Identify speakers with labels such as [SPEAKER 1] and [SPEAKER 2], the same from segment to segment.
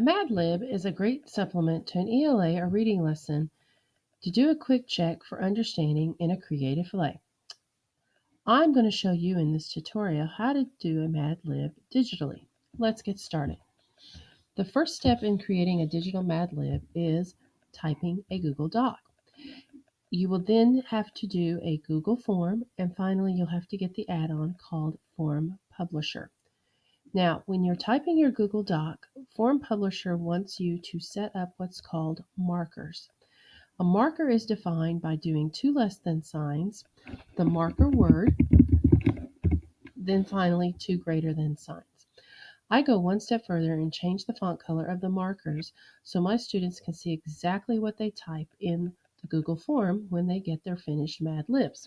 [SPEAKER 1] Mad Lib is a great supplement to an ELA or reading lesson to do a quick check for understanding in a creative way. I'm going to show you in this tutorial how to do a Mad Lib digitally. Let's get started. The first step in creating a digital Mad Lib is typing a Google Doc. You will then have to do a Google form, and finally you'll have to get the add-on called Form Publisher. Now, when you're typing your Google Doc, Form Publisher wants you to set up what's called markers. A marker is defined by doing two less than signs, the marker word, then finally two greater than signs. I go one step further and change the font color of the markers so my students can see exactly what they type in the Google form when they get their finished Mad Libs.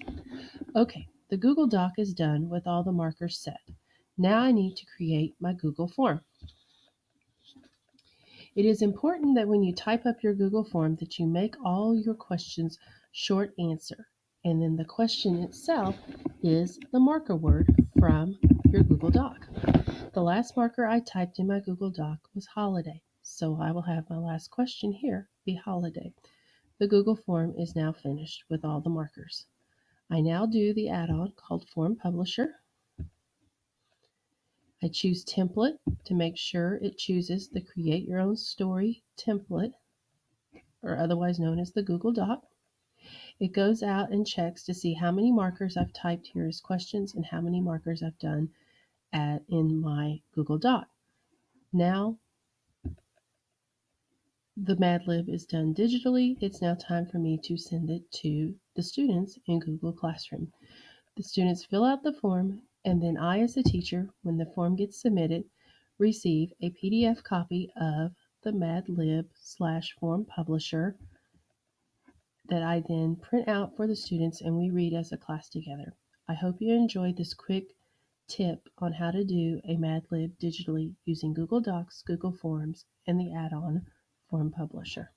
[SPEAKER 1] Okay, the Google Doc is done with all the markers set. Now I need to create my Google form. It is important that when you type up your Google form that you make all your questions short answer, and then the question itself is the marker word from your Google Doc. The last marker I typed in my Google Doc was holiday, so I will have my last question here be holiday. The Google form is now finished with all the markers. I now do the add-on called Form Publisher. I choose Template to make sure it chooses the Create Your Own Story template, or otherwise known as the Google Doc. It goes out and checks to see how many markers I've typed here as questions and how many markers I've done in my Google Doc. Now the Mad Lib is done digitally. It's now time for me to send it to the students in Google Classroom. The students fill out the form, and then I, as a teacher, when the form gets submitted, receive a PDF copy of the Mad Lib/Form Publisher that I then print out for the students and we read as a class together. I hope you enjoyed this quick tip on how to do a Mad Lib digitally using Google Docs, Google Forms, and the add-on Form Publisher.